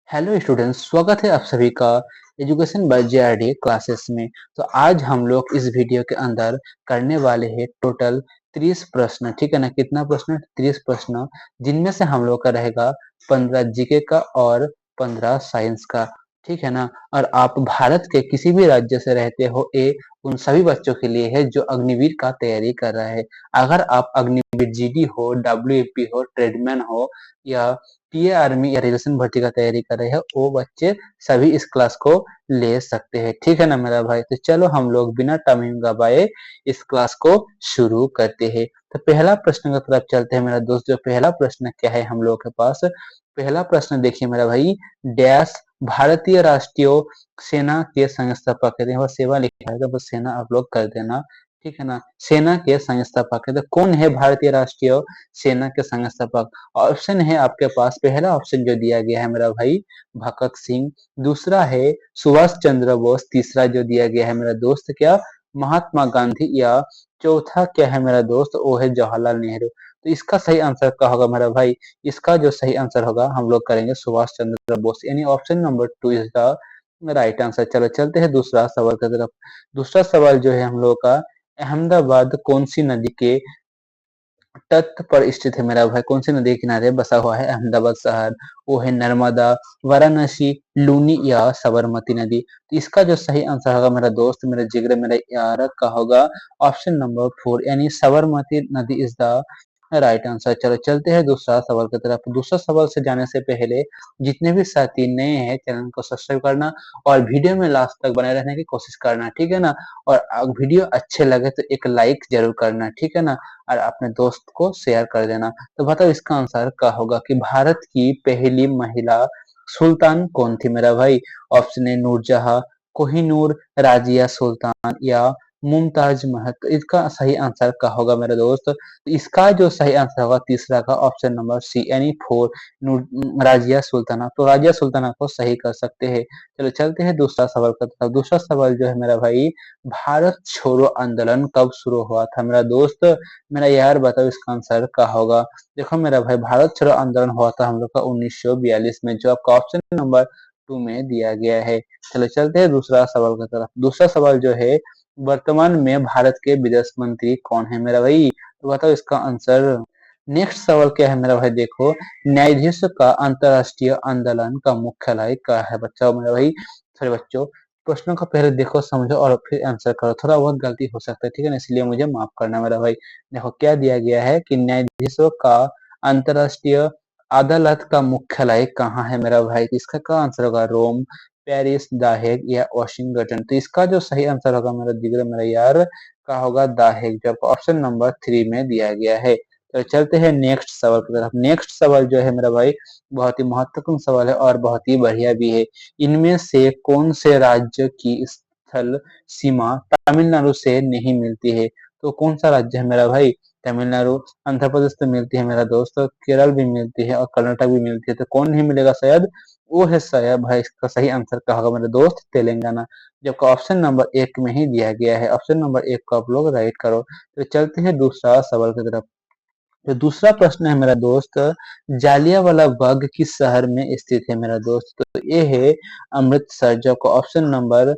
Hello students, स्वागत है आप सभी का एजुकेशन बाय जेआरडी क्लासेस में। तो आज हम लोग इस वीडियो के अंदर करने वाले हैं टोटल 30 प्रश्न। ठीक है ना? कितना प्रश्न? 30 प्रश्न, जिनमें से हम लोग का रहेगा 15 जीके का और 15 साइंस का। ठीक है ना? और आप भारत के किसी भी राज्य से रहते हो, ये उन सभी बच्चों के लिए है जो अग्निवीर का तैयारी कर रहा है। अगर आप अग्निवीर जीडी हो, डब्ल्यूएपी हो, ट्रेडमैन हो या टीए आर्मी या रेलवे भर्ती का तैयारी कर रहे हैं, वो बच्चे सभी इस क्लास को ले सकते हैं। ठीक है ना मेरा भाई? तो चलो हम लोग बिना टाइम गवाए इस क्लास को शुरू करते हैं। तो पहला प्रश्न की तरफ चलते हैं मेरा दोस्त। जो पहला प्रश्न क्या है हम लोग के पास? पहला प्रश्न देखिए मेरा भाई, डैश भारतीय राष्ट्रीय सेना के संस्थापक है। यहाँ सेवा लिखा है तो सेना आप लोग कर देना। ठीक है ना? सेना के संस्थापक है तो कौन है भारतीय राष्ट्रीय सेना के संस्थापक? ऑप्शन है आपके पास। पहला ऑप्शन जो दिया गया है मेरा भाई, भगत सिंह। दूसरा है सुभाष चंद्र बोस। तीसरा जो दिया गया है मेरा दोस्त, क्या? महात्मा गांधी। या चौथा क्या है मेरा दोस्त? वो है जवाहरलाल नेहरू। तो इसका सही आंसर क्या होगा मेरा भाई? इसका जो सही आंसर होगा हम लोग करेंगे सुभाष चंद्र बोस, यानी option number 2 is the right answer. चलो चलते हैं दूसरा सवाल की तरफ। दूसरा सवाल जो है हम लोग का, अहमदाबाद कौन सी नदी के तट पर स्थित है मेरा भाई? कौन सी नदी के किनारे बसा हुआ है अहमदाबाद शहर? वो है नर्मदा, वाराणसी, लूनी या साबरमती नदी। तो इसका जो सही आंसर होगा मेरा दोस्त, मेरा जिगर, मेरा यार का होगा ऑप्शन नंबर 4, यानी साबरमती नदी इज द राइट आंसर। चलो चलते हैं दूसरा सवाल की तरफ। दूसरा सवाल से जाने से पहले जितने भी साथी नए हैं, चैनल को सब्सक्राइब करना और वीडियो में लास्ट तक बने रहने की कोशिश करना। ठीक है ना? और वीडियो अच्छे लगे तो एक लाइक जरूर करना। ठीक है ना? और अपने दोस्त को शेयर कर देना। तो बताओ इसका आंसर क्या होगा कि भारत की पहली महिला सुल्तान कौन थी मेरा भाई? ऑप्शन ए नूरजहां, कोहिनूर, राजिया सुल्तान या मुमताज महल। तो इसका सही आंसर क्या होगा मेरे दोस्त? तो इसका जो सही आंसर होगा तीसरा का ऑप्शन नंबर सी, यानी 4, राजिया सुल्ताना। तो राजिया सुल्ताना को सही कर सकते हैं। चलो चलते हैं दूसरा सवाल का तरफ। दूसरा सवाल जो है मेरा भाई, भारत छोड़ो आंदोलन कब शुरू हुआ था मेरा दोस्त? मेरा यार बताओ इसका आंसर क्या होगा? देखो मेरा भाई, भारत छोड़ो आंदोलन हुआ था हम लोग का 1942 में, जो आपका ऑप्शन नंबर 2 में दिया गया है। चलो चलते हैं दूसरा सवाल की तरफ। दूसरा सवाल जो है, वर्तमान में भारत के विदेश मंत्री कौन है मेरा भाई? तो बताओ इसका आंसर। नेक्स्ट सवाल क्या है मेरा भाई? देखो, न्यायाधीश का अंतरराष्ट्रीय आंदोलन का मुख्यालय क्या है बच्चों मेरा भाई? सॉरी बच्चों, प्रश्नों को पहले देखो, समझो और फिर आंसर करो। थोड़ा बहुत गलती हो सकता है, ठीक है ना? इसलिए मुझे माफ करना मेरा भाई। देखो क्या दिया गया है कि न्यायाधीशों का अंतरराष्ट्रीय अदालत का मुख्यालय कहाँ है मेरा भाई? तो इसका क्या आंसर होगा? रोम, पेरिस, द हेग या वाशिंगटन? तो इसका जो सही आंसर होगा मेरा जिगर, मेरा यार का होगा द हेग, जो ऑप्शन नंबर 3 में दिया गया है। तो चलते हैं नेक्स्ट सवाल की तरफ। नेक्स्ट सवाल जो है मेरा भाई, बहुत ही महत्वपूर्ण सवाल है और बहुत ही बढ़िया भी है। इनमें से कौन से राज्य की स्थल सीमा तमिलनाडु से नहीं मिलती है? तो कौन सा राज्य है मेरा भाई? तमिलनाडु, आंध्र प्रदेश तो मिलती है मेरा दोस्त, केरल भी मिलती है और कर्नाटक भी मिलती है। तो कौन नहीं मिलेगा शायद? वो है शायद भाई, इसका सही आंसर क्या होगा मेरे दोस्त? तेलंगाना, जबकि ऑप्शन नंबर 1 में ही दिया गया है। ऑप्शन नंबर 1 को आप लोग राइट करो। तो चलते हैं दूसरा सवाल की तरफ। जो दूसरा प्रश्न है मेरा दोस्त, जालियांवाला बाग किस शहर में स्थित है मेरा दोस्त? तो ये है अमृतसर, जो को ऑप्शन नंबर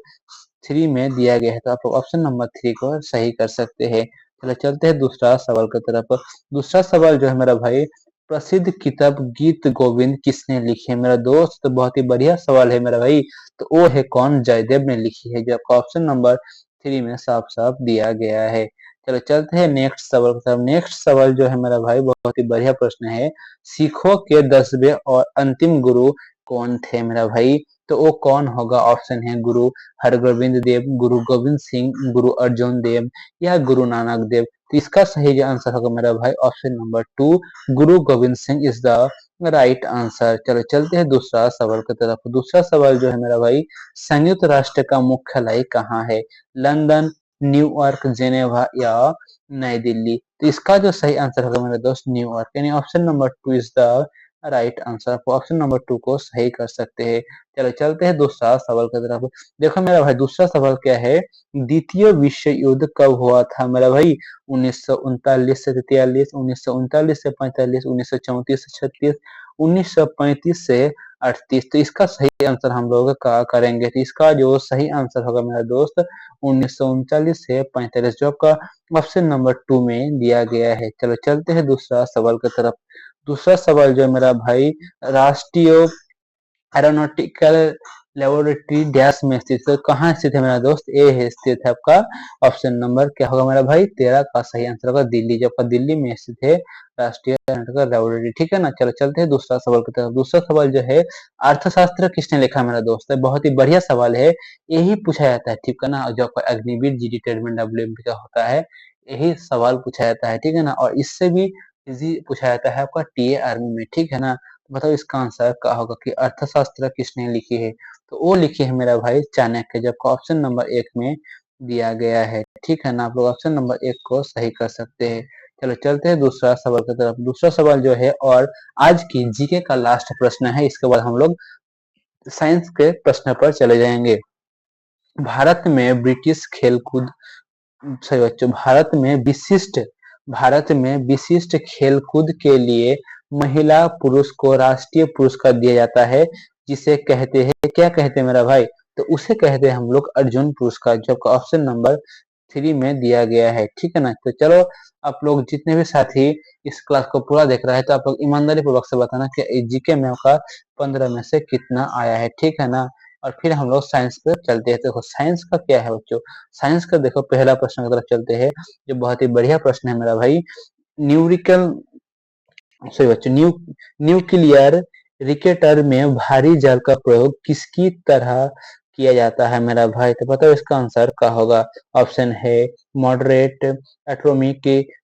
3 में दिया गया है। तो आप ऑप्शन नंबर 3 को सही कर सकते हैं। चलो चलते हैं दूसरा सवाल की तरफ। दूसरा सवाल जो है मेरा भाई, प्रसिद्ध किताब गीत गोविंद किसने लिखी है मेरा दोस्त? तो बहुत ही बढ़िया सवाल है मेरा भाई। तो वो है कौन? जयदेव ने लिखी है, जो आपका ऑप्शन नंबर 3 में साफ साफ दिया गया है। चलो चलते हैं नेक्स्ट सवाल की तरफ। नेक्स्ट सवाल जो है मेरा भाई, बहुत ही बढ़िया प्रश्न है। सिखों के 10वें और अंतिम गुरु कौन थे मेरा भाई? तो वो कौन होगा? ऑप्शन है गुरु हरगोविंद देव, गुरु गोविंद सिंह, गुरु अर्जुन देव या गुरु नानक देव। तो इसका सही जो आंसर होगा मेरा भाई, option number 2, Guru Govind Singh is the right answer. चलो चलते हैं दूसरा सवाल की तरफ। दूसरा सवाल जो है मेरा भाई, संयुक्त राष्ट्र का मुख्यालय कहाँ है? लंदन, न्यूयॉर्क, जेनेवा या नई दिल्ली? तो इसका जो सही आंसर होगा मेरे दोस्त, न्यूयॉर्क, यानी option number 2 is the right answer. Option number 2 को सही कर सकते हैं। चलो चलते हैं दूसरा सवाल की तरफ। देखो मेरा भाई, दूसरा सवाल क्या है? द्वितीय विश्व युद्ध कब हुआ था मेरा भाई? 1939 से 43, 1939 से 45, 1934 से 36, 1935 से 38। तो इसका सही आंसर हम लोग का करेंगे। तो इसका जो सही आंसर होगा मेरा दोस्त 1939 से 45, जो आपका ऑप्शन नंबर 2 में दिया गया है। चलो चलते हैं दूसरा सवाल की तरफ। दूसरा सवाल जो है मेरा भाई, राष्ट्रीय एरोनॉटिकल लेबोरेटरी डैश में स्थित है। तो कहाँ स्थित है मेरा दोस्त? ए है स्थित है आपका। ऑप्शन नंबर क्या होगा मेरा भाई? 13 का सही आंसर होगा दिल्ली, जो आपका दिल्ली में स्थित है राष्ट्रीय एरोनॉटिकल लेबोरेटरी। ठीक है ना। चलो चलते हैं दूसरा सवाल की तरफ। दूसरा सवाल जो है, अर्थशास्त्र किसने लिखा मेरा दोस्त? है बहुत ही बढ़िया सवाल है, यही पूछा जाता है। ठीक है ना। जो आपका अग्निवीर जीडी टर्मिन डब्ल्यूएमपी का होता है, यही सवाल पूछा जाता है। ठीक है ना। और इससे भी इजी पूछा जाता है आपका टीए आर्मी में। ठीक है ना। बताओ इसका आंसर क्या होगा कि अर्थशास्त्र किसने लिखी है? तो वो लिखी है मेरा भाई चाणक्य, जबकि ऑप्शन नंबर 1 में दिया गया है। ठीक है ना। आप लोग ऑप्शन नंबर 1 को सही कर सकते हैं। चलो चलते हैं दूसरा सवाल की तरफ। दूसरा सवाल जो है, और आज की जीके का लास्ट प्रश्न है, इसके बाद हम लोग साइंस के प्रश्न पर चले जाएंगे। भारत में ब्रिटिश खेलकूद, सही बच्चों, भारत में विशिष्ट खेलकूद के लिए महिला पुरुष को राष्ट्रीय पुरस्कार दिया जाता है, जिसे कहते हैं, क्या कहते हैं मेरा भाई? तो उसे कहते हैं हम लोग अर्जुन पुरस्कार, जो आपका ऑप्शन नंबर 3 में दिया गया है। ठीक है ना। तो चलो, आप लोग जितने भी साथी इस क्लास को पूरा देख रहे हैं, तो आप लोग ईमानदारी पूर्वक से बताना कि जीके में आपका 15 में से कितना आया है। ठीक है ना। और फिर हम लोग साइंस पे चलते हैं। देखो साइंस का क्या है बच्चों, साइंस का देखो पहला प्रश्न की तरफ चलते हैं, जो बहुत ही बढ़िया प्रश्न है मेरा भाई। न्यूरिकल, सही बच्चों, न्यूक्लियर रिएक्टर में भारी जल का प्रयोग किसकी तरह किया जाता है मेरा भाई? तो बताओ इसका आंसर क्या होगा? ऑप्शन है मॉडरेट, एटॉमिक,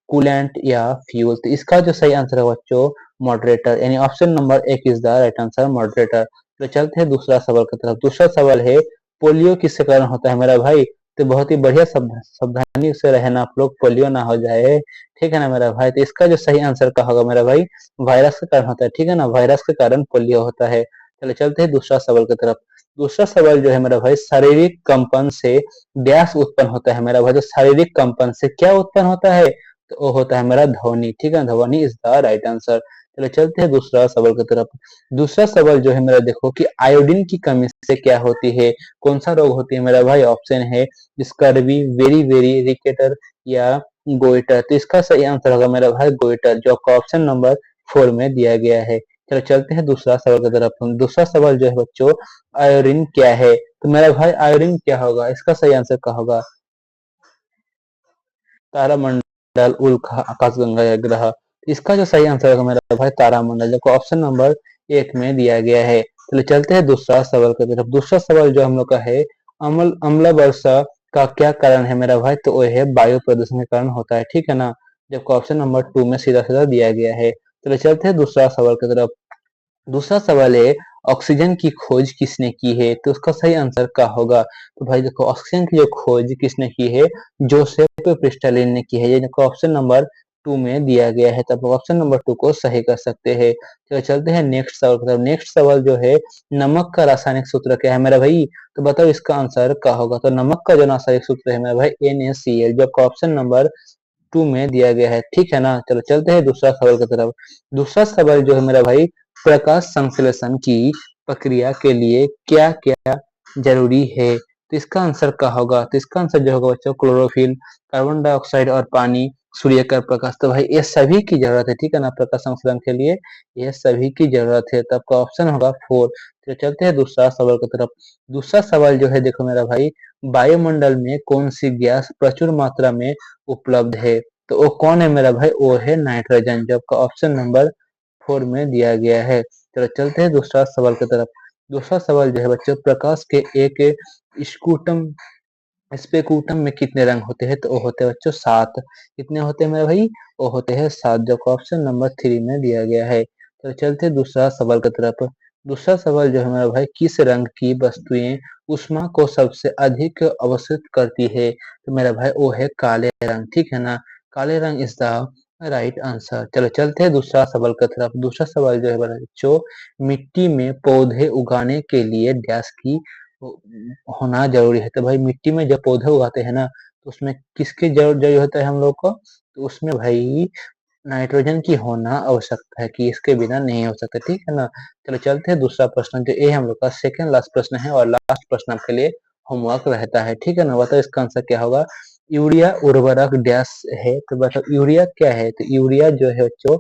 कूलेंट या फ्यूल। तो इसका जो सही आंसर है बच्चों, मॉडरेटर, यानी option number 1 is the right answer, moderator. तो चलते हैं दूसरा सवाल की तरफ। दूसरा सवाल है, पोलियो किसके कारण होता है मेरा भाई? तो बहुत ही बढ़िया सावधानी से रहना, आप लोग पोलियो ना हो जाए। ठीक है ना मेरा भाई। तो इसका जो सही आंसर क्या होगा मेरा भाई? वायरस के कारण होता है। ठीक है ना। वायरस के कारण पोलियो होता है। चलो चलते हैं दूसरा सवाल की तरफ। दूसरा सवाल जो है मेरा भाई, शारीरिक कंपन से गैस उत्पन्न होता है मेरा भाई। तो शारीरिक कंपन से क्या उत्पन्न होता है? तो वो होता है मेरा ध्वनि। ठीक है, ध्वनि इज द राइट आंसर। चलो चलते हैं दूसरा सवाल की तरफ। दूसरा सवाल जो है मेरा, देखो कि आयोडीन की कमी से क्या होती है, कौन सा रोग होती है मेरा भाई? ऑप्शन है स्कर्वी, वेरी वेरी रिकेटर या गोइटर। तो इसका सही आंसर होगा मेरा भाई गोइटर, जो आपका ऑप्शन नंबर 4 में दिया गया है। चलो चलते हैं दूसरा सवाल की तरफ। दूसरा सवाल जो है बच्चों, आयोडीन क्या है? तो मेरा भाई आयोडीन क्या होगा? इसका सही आंसर क्या होगा? तारामंडल, उल्का, आकाशगंगा या ग्रह। इसका जो सही आंसर होगा मेरा भाई तारामंडल, जो ऑप्शन नंबर 1 में दिया गया है। चलो चलते हैं दूसरा सवाल की तरफ। दूसरा सवाल जो हम लोग का है, अम्ल वर्षा का क्या कारण है मेरा भाई? तो वो है वायु प्रदूषण के कारण होता है। ठीक है ना। जबकि ऑप्शन नंबर 2 में सीधा सीधा दिया गया है। चलो चलते हैं दूसरा सवाल की तरफ। दूसरा सवाल है, ऑक्सीजन की खोज किसने की है? तो उसका सही आंसर क्या होगा? तो भाई देखो, ऑक्सीजन की जो खोज किसने की है, जोसेफ प्रिस्टलिन ने की है। ये देखो ऑप्शन नंबर 2 में दिया गया है। तब ऑप्शन नंबर 2 को सही कर सकते हैं। चलो चलते हैं नेक्स्ट सवाल की तरफ। नेक्स्ट सवाल जो है, नमक का रासायनिक सूत्र क्या है मेरा भाई? तो बताओ इसका आंसर क्या होगा? तो नमक का जो रासायनिक सूत्र है मेरा भाई NaCl, जो आपका ऑप्शन नंबर 2 में दिया गया है। ठीक है ना। चलो चलते हैं दूसरा सवाल की तरफ। दूसरा सवाल जो है मेरा भाई, प्रकाश संश्लेषण की प्रक्रिया के लिए क्या क्या जरूरी है? तो इसका आंसर क्या होगा? तो इसका आंसर जो होगा बच्चों, क्लोरोफिल, कार्बन डाइऑक्साइड और पानी, सूर्य का प्रकाश। तो भाई ये सभी की जरूरत है। ठीक है ना। प्रकाश संश्लेषण के लिए ये सभी की जरूरत है। तो आपका ऑप्शन होगा 4। तो चलते हैं दूसरा सवाल की तरफ। दूसरा सवाल जो है, देखो मेरा भाई, वायुमंडल में कौन सी गैस प्रचुर मात्रा में उपलब्ध है? तो वो कौन है मेरा भाई? वो है नाइट्रोजन, जो आपका ऑप्शन नंबर 4 में दिया गया है। चलो चलते हैं दूसरा सवाल की तरफ। दूसरा सवाल जो है बच्चों, प्रकाश के एक स्कूटम स्पेकुटम में कितने रंग होते हैं? तो वो होते हैं बच्चों 7। कितने होते हैं मेरे भाई? वो होते हैं 7, जो ऑप्शन नंबर 3 में दिया गया है। तो चलते हैं दूसरा सवाल की तरफ। दूसरा सवाल जो है मेरा भाई, किस रंग की वस्तुएं उष्मा को सबसे अधिक अवशोषित करती है? तो मेरा भाई वो है काले रंग। ठीक है ना। काले रंग इज द राइट आंसर। चलो चलते हैं दूसरा सवाल की तरफ। दूसरा सवाल जो है बच्चों, मिट्टी में पौधे उगाने के लिए डैश की होना जरूरी है? तो भाई मिट्टी में जब पौधे उगाते हैं ना, तो उसमें किसकी जरूरत होता है हम लोग को? तो उसमें भाई नाइट्रोजन की होना आवश्यकता है कि इसके बिना नहीं हो सकता, ठीक है ना। चलो चलते हैं दूसरा प्रश्न, जो ये हम लोग का सेकंड लास्ट प्रश्न है और लास्ट प्रश्न आपके लिए होमवर्क रहता है, ठीक है ना। बताओ इसका आंसर क्या होगा। यूरिया उर्वरक डैश है, तो बताओ यूरिया क्या है। तो यूरिया जो है बच्चों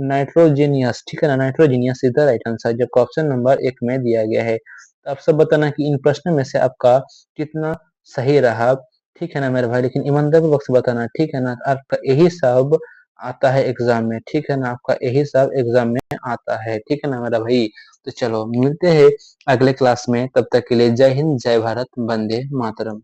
नाइट्रोजीनियस, ठीक है ना, nitrogenous is the right answer, जो ऑप्शन नंबर 1 में दिया गया है। तो आप सब बताना कि इन प्रश्नों में से आपका कितना सही रहा, ठीक है ना मेरे भाई। लेकिन ईमानदारी से बताना, ठीक है ना। आपका यही सब आता है एग्जाम में, ठीक है ना, आपका यही सब एग्जाम में आता है, ठीक है ना मेरा भाई। तो चलो मिलते हैं अगले क्लास में, तब तक के लिए जय हिंद, जय भारत, वंदे मातरम।